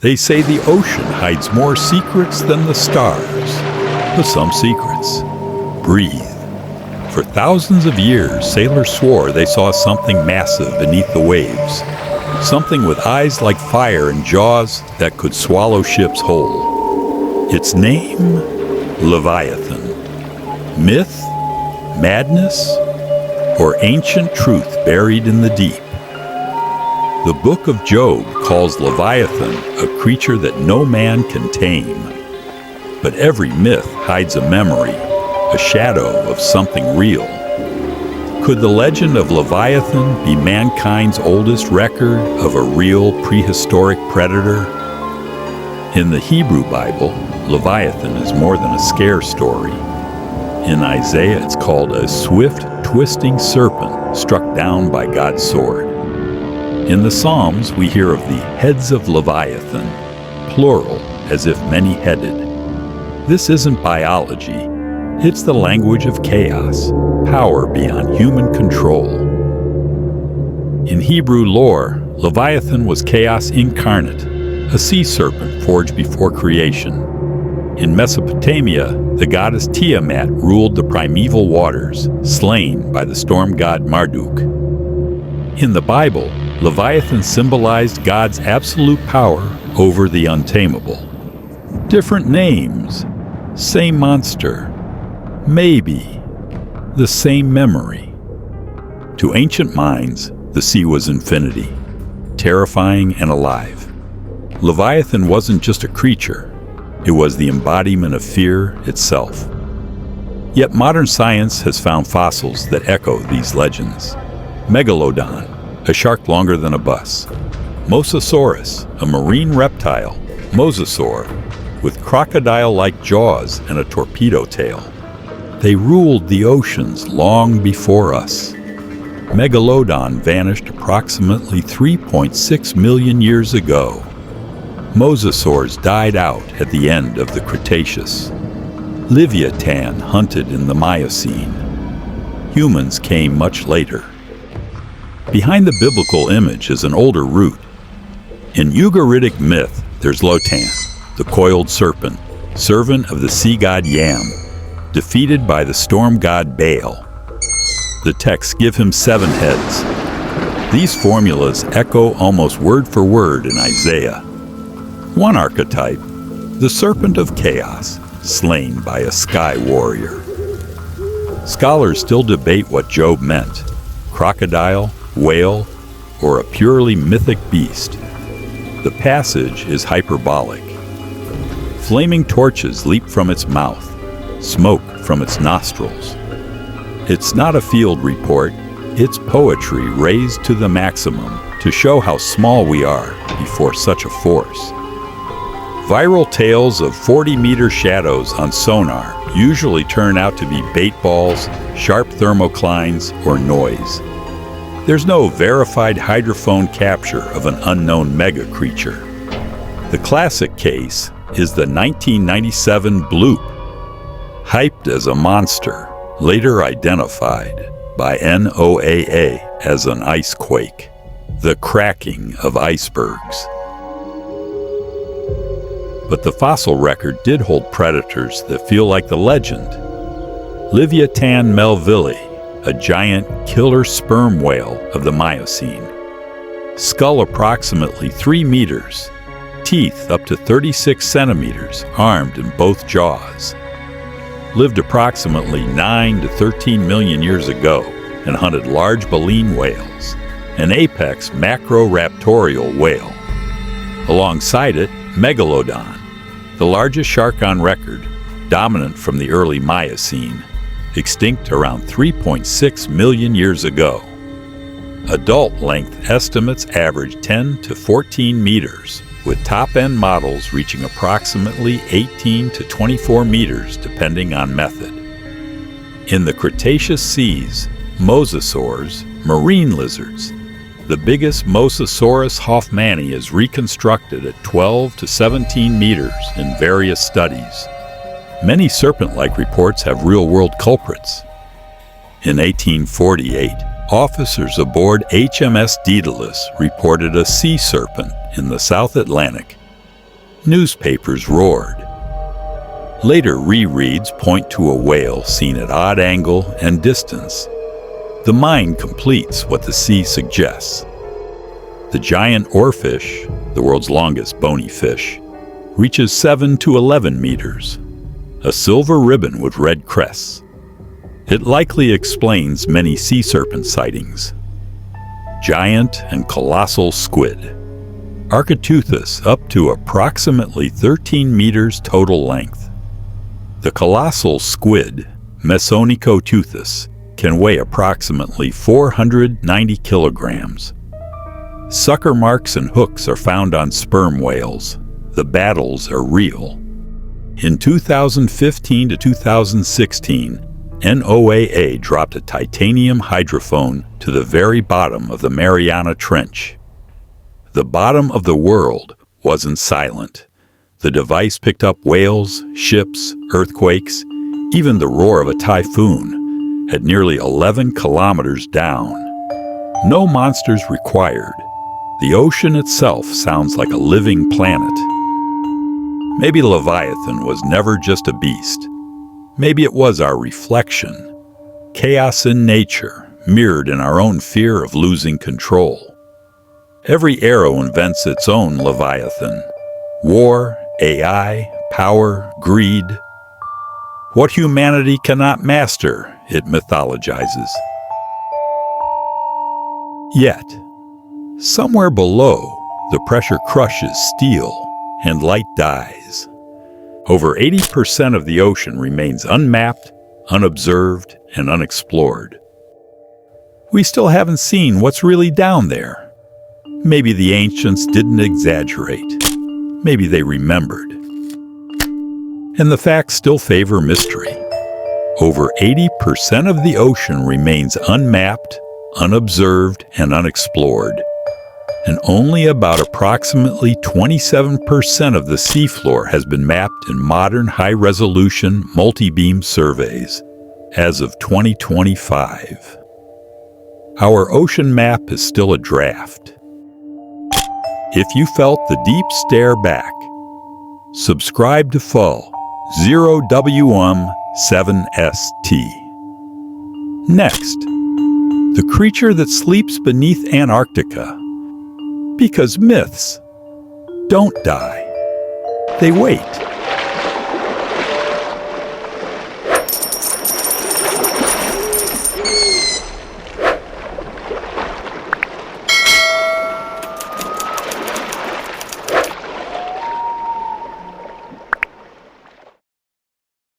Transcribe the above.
They say the ocean hides more secrets than the stars. But some secrets breathe. For thousands of years, sailors swore they saw something massive beneath the waves. Something with eyes like fire and jaws that could swallow ships whole. Its name? Leviathan. Myth? Madness? Or ancient truth buried in the deep? The Book of Job calls Leviathan a creature that no man can tame. But every myth hides a memory, a shadow of something real. Could the legend of Leviathan be mankind's oldest record of a real prehistoric predator? In the Hebrew Bible, Leviathan is more than a scare story. In Isaiah, it's called a swift, twisting serpent struck down by God's sword. In the Psalms, we hear of the heads of Leviathan, plural, as if many-headed. This isn't biology. It's the language of chaos, power beyond human control. In Hebrew lore, Leviathan was chaos incarnate, a sea serpent forged before creation. In Mesopotamia, the goddess Tiamat ruled the primeval waters, slain by the storm god Marduk. In the Bible, Leviathan symbolized God's absolute power over the untamable. Different names, same monster, maybe the same memory. To ancient minds, the sea was infinity, terrifying and alive. Leviathan wasn't just a creature, it was the embodiment of fear itself. Yet modern science has found fossils that echo these legends. Megalodon, a shark longer than a bus. Mosasaurs, a marine reptile, mosasaur, with crocodile-like jaws and a torpedo tail. They ruled the oceans long before us. Megalodon vanished approximately 3.6 million years ago. Mosasaurs died out at the end of the Cretaceous. Livyatan hunted in the Miocene. Humans came much later. Behind the biblical image is an older root. In Ugaritic myth, there's Lotan, the coiled serpent, servant of the sea god Yam, defeated by the storm god Baal. The texts give him 7 heads. These formulas echo almost word for word in Isaiah. One archetype, the serpent of chaos, slain by a sky warrior. Scholars still debate what Job meant, crocodile, whale, or a purely mythic beast. The passage is hyperbolic. Flaming torches leap from its mouth, smoke from its nostrils. It's not a field report, it's poetry raised to the maximum to show how small we are before such a force. Viral tales of 40-meter shadows on sonar usually turn out to be bait balls, sharp thermoclines, or noise. There's no verified hydrophone capture of an unknown mega creature. The classic case is the 1997 Bloop, hyped as a monster, later identified by NOAA as an ice quake, the cracking of icebergs. But the fossil record did hold predators that feel like the legend. Leviathan melvillei, a giant killer sperm whale of the Miocene. Skull approximately 3 meters, teeth up to 36 centimeters, armed in both jaws. Lived approximately 9 to 13 million years ago and hunted large baleen whales, an apex macroraptorial whale. Alongside it, Megalodon, the largest shark on record, dominant from the early Miocene, extinct around 3.6 million years ago. Adult length estimates average 10 to 14 meters, with top-end models reaching approximately 18 to 24 meters depending on method. In the Cretaceous seas, mosasaurs, marine lizards, the biggest Mosasaurus hoffmanni is reconstructed at 12 to 17 meters in various studies. Many serpent-like reports have real-world culprits. In 1848, officers aboard HMS Daedalus reported a sea serpent in the South Atlantic, Newspapers roared. Later rereads point to a whale seen at odd angle and distance. The mind completes what the sea suggests. The giant oarfish, the world's longest bony fish, reaches 7 to 11 meters, a silver ribbon with red crests. It likely explains many sea serpent sightings. Giant and colossal squid, Architeuthis up to approximately 13 meters total length. The colossal squid, Mesonicoteuthis, can weigh approximately 490 kilograms. Sucker marks and hooks are found on sperm whales. The battles are real. In 2015 to 2016, NOAA dropped a titanium hydrophone to the very bottom of the Mariana Trench. The bottom of the world wasn't silent. The device picked up whales, ships, earthquakes, even the roar of a typhoon at nearly 11 kilometers down. No monsters required. The ocean itself sounds like a living planet. Maybe Leviathan was never just a beast. Maybe it was our reflection. Chaos in nature, mirrored in our own fear of losing control. Every arrow invents its own Leviathan. War, AI, power, greed. What humanity cannot master, it mythologizes. Yet, somewhere below, the pressure crushes steel and light dies. Over 80% of the ocean remains unmapped, unobserved, and unexplored. We still haven't seen what's really down there. Maybe the ancients didn't exaggerate. Maybe they remembered. And the facts still favor mystery. Over 80% of the ocean remains unmapped, unobserved, and unexplored. And only about approximately 27% of the seafloor has been mapped in modern high-resolution multi-beam surveys as of 2025. Our ocean map is still a draft. If you felt the deep stare back, subscribe to FUL 0WM7ST. Next, the creature that sleeps beneath Antarctica. Because myths don't die. They wait.